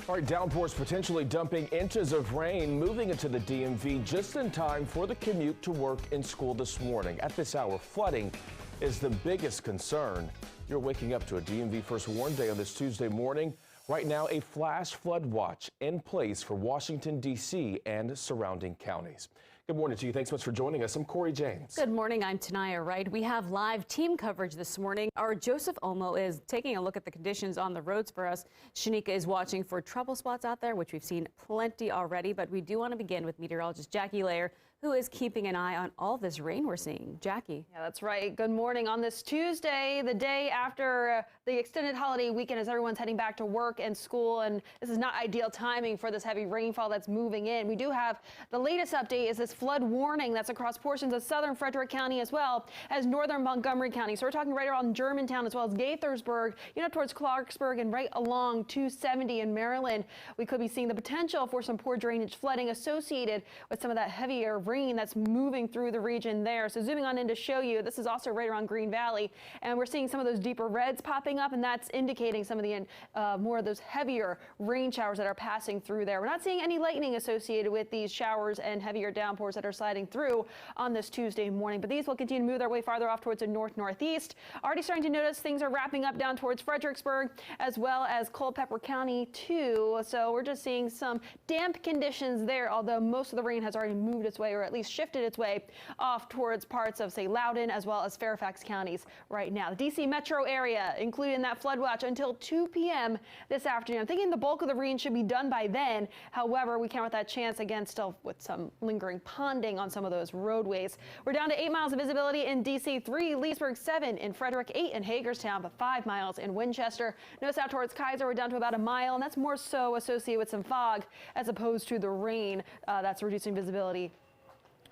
All right, downpours potentially dumping inches of rain moving into the DMV just in time for the commute to work and school this morning. At this hour, flooding is the biggest concern. You're waking up to a DMV First Warn Day on this Tuesday morning. Right now, a flash flood watch in place for Washington, D.C. and surrounding counties. Good morning to you. Thanks so much for joining us. I'm Corey James. Good morning. I'm Tanaya Wright. We have live team coverage this morning. Our Joseph Olmo is taking a look at the conditions on the roads for us. Shanika is watching for trouble spots out there, which we've seen plenty already. But we do want to begin with meteorologist Jackie Layer, who is keeping an eye on all this rain we're seeing. Jackie. Yeah, that's right. Good morning on this Tuesday, the day after the extended holiday weekend as everyone's heading back to work and school. And this is not ideal timing for this heavy rainfall that's moving in. We do have the latest update is this flood warning that's across portions of southern Frederick County as well as northern Montgomery County. So we're talking right around Germantown as well as Gaithersburg, towards Clarksburg and right along 270 in Maryland. We could be seeing the potential for some poor drainage flooding associated with some of that heavier rain that's moving through the region there. So zooming on in to show you, this is also right around Green Valley, and we're seeing some of those deeper reds popping up, and that's indicating some of the more of those heavier rain showers that are passing through there. We're not seeing any lightning associated with these showers and heavier downpours that are sliding through on this Tuesday morning, but these will continue to move their way farther off towards the north-northeast. Already starting to notice things are wrapping up down towards Fredericksburg as well as Culpeper County too. So we're just seeing some damp conditions there, although most of the rain has already moved its way or at least shifted its way off towards parts of, say, Loudoun as well as Fairfax counties right now. The D.C. metro area included in that flood watch until 2 p.m. this afternoon. I'm thinking the bulk of the rain should be done by then. However, we count with that chance again still with some lingering ponding on some of those roadways. We're down to 8 miles of visibility in D.C., 3, Leesburg 7, in Frederick 8, in Hagerstown, but 5 miles in Winchester. Notice out towards Kaiser, we're down to about a mile, and that's more so associated with some fog as opposed to the rain that's reducing visibility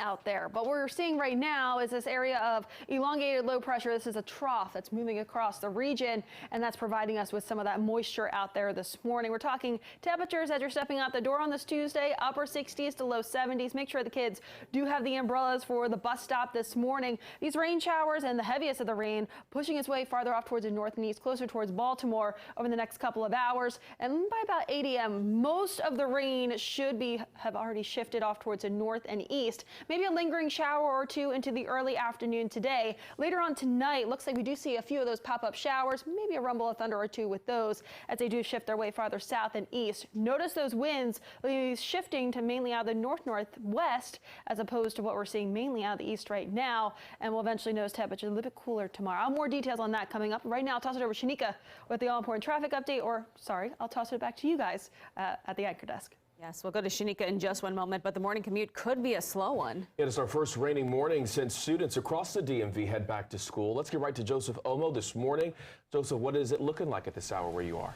out there. But what we're seeing right now is this area of elongated low pressure. This is a trough that's moving across the region, and that's providing us with some of that moisture out there this morning. We're talking temperatures as you're stepping out the door on this Tuesday, upper 60s to low 70s. Make sure the kids do have the umbrellas for the bus stop this morning. These rain showers and the heaviest of the rain pushing its way farther off towards the north and east, closer towards Baltimore over the next couple of hours. And by about 8 a.m., most of the rain should have already shifted off towards the north and east. Maybe a lingering shower or two into the early afternoon today. Later on tonight, looks like we do see a few of those pop-up showers, maybe a rumble of thunder or two with those as they do shift their way farther south and east. Notice those winds shifting to mainly out of the north-northwest as opposed to what we're seeing mainly out of the east right now. And we'll eventually notice temperatures a little bit cooler tomorrow. I'll have more details on that coming up. Right now, I'll toss it over to Shanika with the all-important traffic update, or sorry, I'll toss it back to you guys at the anchor desk. Yes, we'll go to Shanika in just one moment, but the morning commute could be a slow one. It is our first rainy morning since students across the DMV head back to school. Let's get right to Joseph Olmo this morning. Joseph, what is it looking like at this hour where you are?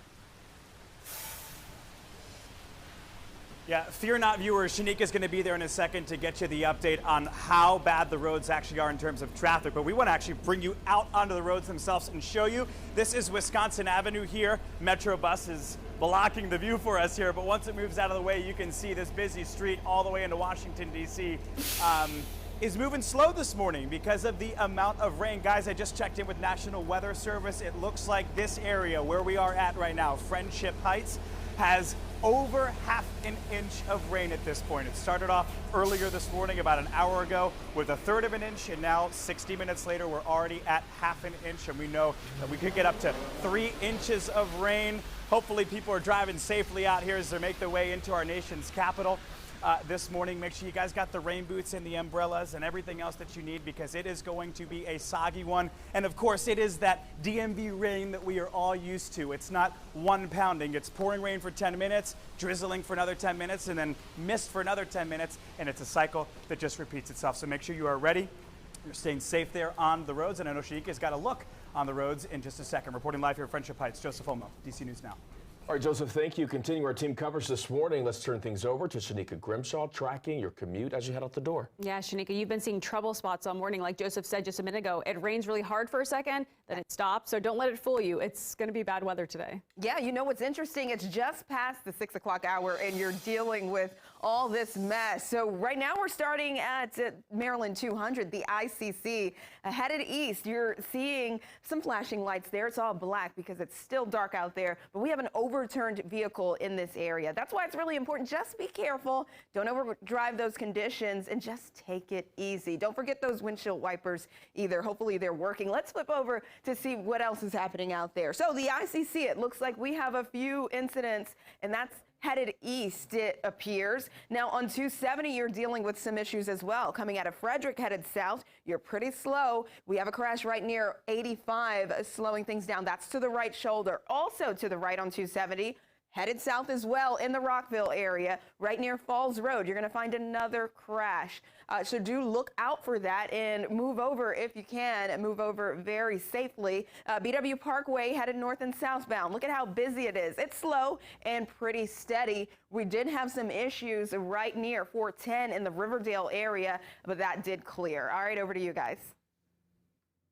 Yeah, fear not, viewers. Shanika's going to be there in a second to get you the update on how bad the roads actually are in terms of traffic. But we want to actually bring you out onto the roads themselves and show you. This is Wisconsin Avenue here. Metro bus is blocking the view for us here, but once it moves out of the way, you can see this busy street all the way into Washington, D.C. Is moving slow this morning because of the amount of rain. Guys, I just checked in with National Weather Service. It looks like this area where we are at right now, Friendship Heights, has over ½ an inch of rain at this point. It started off earlier this morning, about an hour ago, with 1/3 of an inch, and now 60 minutes later, we're already at ½ an inch, and we know that we could get up to 3 inches of rain. Hopefully people are driving safely out here as they make their way into our nation's capital. This morning, make sure you guys got the rain boots and the umbrellas and everything else that you need, because it is going to be a soggy one. And of course, it is that DMV rain that we are all used to. It's not one pounding. It's pouring rain for 10 minutes, drizzling for another 10 minutes, and then mist for another 10 minutes. And it's a cycle that just repeats itself. So make sure you are ready. You're staying safe there on the roads. And I know Shanika's got a look on the roads in just a second. Reporting live here at Friendship Heights, Joseph Olmo, DC News Now. All right, Joseph, thank you. Continuing our team coverage this morning, let's turn things over to Shanika Grimshaw, tracking your commute as you head out the door. Yeah, Shanika, you've been seeing trouble spots all morning. Like Joseph said just a minute ago, it rains really hard for a second, then it stops. So don't let it fool you. It's going to be bad weather today. Yeah, you know what's interesting? It's just past the 6 o'clock hour, and you're dealing with all this mess. So right now we're starting at Maryland 200, the ICC. Headed east, you're seeing some flashing lights there. It's all black because it's still dark out there, but we have an overturned vehicle in this area. That's why it's really important. Just be careful. Don't overdrive those conditions and just take it easy. Don't forget those windshield wipers either. Hopefully they're working. Let's flip over to see what else is happening out there. So the ICC, it looks like we have a few incidents, and that's headed east, it appears. Now on 270, you're dealing with some issues as well. Coming out of Frederick, headed south, you're pretty slow. We have a crash right near 85, slowing things down. That's to the right shoulder. Also to the right on 270. Headed south as well in the Rockville area, right near Falls Road. You're going to find another crash. So do look out for that and move over if you can. Move over very safely. BW Parkway headed north and southbound. Look at how busy it is. It's slow and pretty steady. We did have some issues right near 410 in the Riverdale area, but that did clear. All right, over to you guys.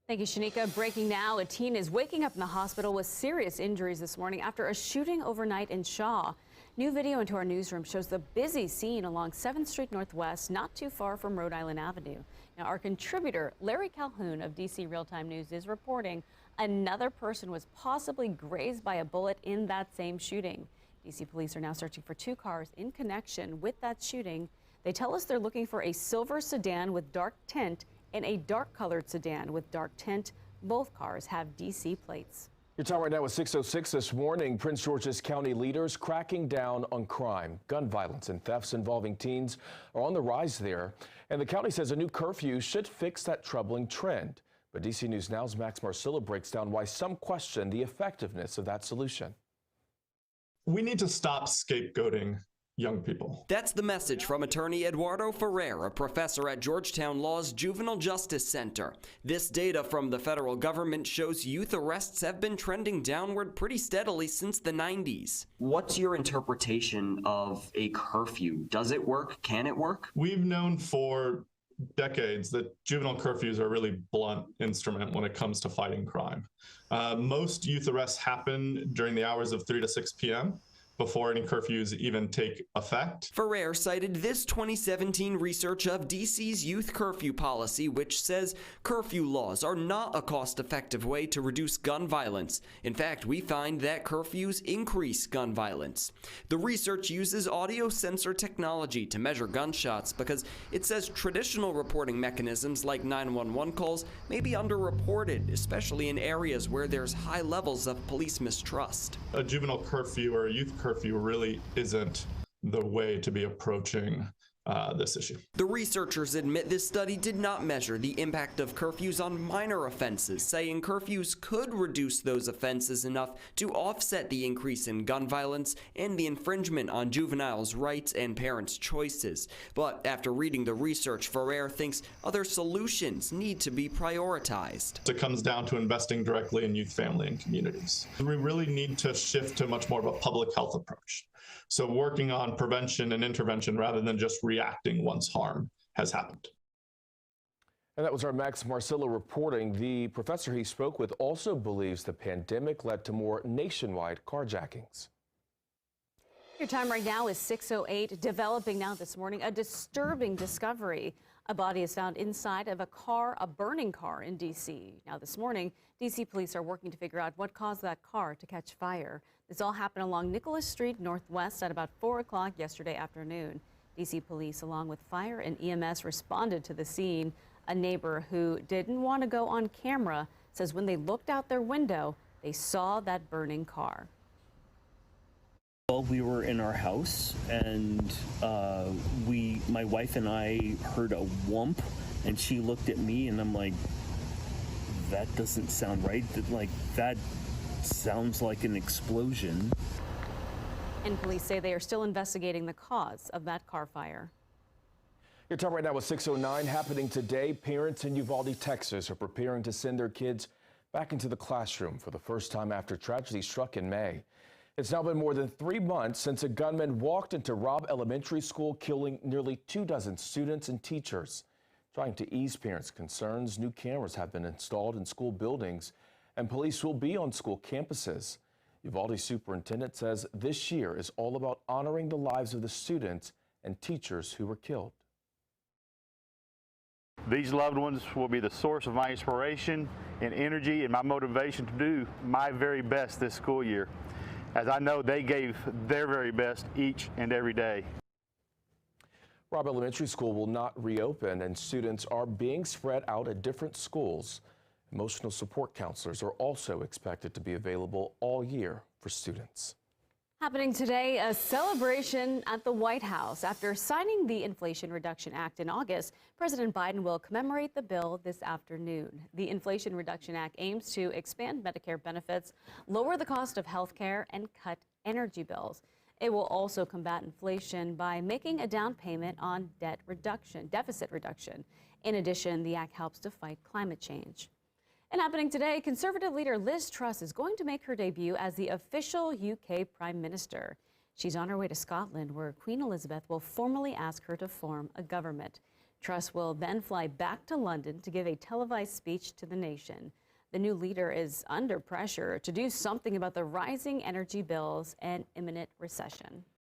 Thank you, Shanika. Breaking now, a teen is waking up in the hospital with serious injuries this morning after a shooting overnight in Shaw. New video into our newsroom shows the busy scene along 7th Street Northwest, not too far from Rhode Island Avenue. Now, our contributor, Larry Calhoun of DC Real-Time News, is reporting another person was possibly grazed by a bullet in that same shooting. DC police are now searching for 2 cars in connection with that shooting. They tell us they're looking for a silver sedan with dark tint and a dark-colored sedan with dark tint. Both cars have DC plates. Your time right now is 6:06 this morning. Prince George's County leaders cracking down on crime. Gun violence and thefts involving teens are on the rise there, and the county says a new curfew should fix that troubling trend. But DC News Now's Max Marcillo breaks down why some question the effectiveness of that solution. We need to stop scapegoating young people. That's the message from attorney Eduardo Ferrer, a professor at Georgetown Law's Juvenile Justice Center. This data from the federal government shows youth arrests have been trending downward pretty steadily since the 90s. What's your interpretation of a curfew? Does it work? Can it work? We've known for decades that juvenile curfews are a really blunt instrument when it comes to fighting crime. Most youth arrests happen during the hours of 3 to 6 p.m. before any curfews even take effect. Ferrer cited this 2017 research of DC's youth curfew policy, which says curfew laws are not a cost-effective way to reduce gun violence. In fact, we find that curfews increase gun violence. The research uses audio sensor technology to measure gunshots because it says traditional reporting mechanisms like 911 calls may be underreported, especially in areas where there's high levels of police mistrust. A juvenile curfew or a youth curfew really isn't the way to be approaching this issue. The researchers admit this study did not measure the impact of curfews on minor offenses, saying curfews could reduce those offenses enough to offset the increase in gun violence and the infringement on juveniles' rights and parents' choices. But after reading the research, Ferrer thinks other solutions need to be prioritized. It comes down to investing directly in youth, family, and communities. We really need to shift to much more of a public health approach. So working on prevention and intervention rather than just reacting once harm has happened. And that was our Max Marcillo reporting. The professor he spoke with also believes the pandemic led to more nationwide carjackings. Your time right now is 6:08. Developing now this morning, a disturbing discovery. A body is found inside of a burning car in D.C. Now this morning, D.C. police are working to figure out what caused that car to catch fire. This all happened along Nicholas Street Northwest at about 4 o'clock yesterday afternoon. D.C. police, along with fire and EMS, responded to the scene. A neighbor who didn't want to go on camera says when they looked out their window, they saw that burning car. Well, we were in our house, and my wife and I heard a whomp, and she looked at me, and I'm like, that doesn't sound right. That sounds like an explosion. And police say they are still investigating the cause of that car fire. Your time right now is 6:09. Happening today, parents in Uvalde, Texas are preparing to send their kids back into the classroom for the first time after tragedy struck in May. It's now been more than 3 months since a gunman walked into Robb Elementary School, killing nearly 24 students and teachers. Trying to ease parents' concerns, new cameras have been installed in school buildings, and police will be on school campuses. Uvalde superintendent says this year is all about honoring the lives of the students and teachers who were killed. These loved ones will be the source of my inspiration and energy and my motivation to do my very best this school year, as I know they gave their very best each and every day. Robb Elementary School will not reopen, and students are being spread out at different schools. Emotional support counselors are also expected to be available all year for students. Happening today, a celebration at the White House. After signing the Inflation Reduction Act in August, President Biden will commemorate the bill this afternoon. The Inflation Reduction Act aims to expand Medicare benefits, lower the cost of health care, and cut energy bills. It will also combat inflation by making a down payment on deficit reduction. In addition, the act helps to fight climate change. And happening today, Conservative leader Liz Truss is going to make her debut as the official UK Prime Minister. She's on her way to Scotland, where Queen Elizabeth will formally ask her to form a government. Truss will then fly back to London to give a televised speech to the nation. The new leader is under pressure to do something about the rising energy bills and imminent recession.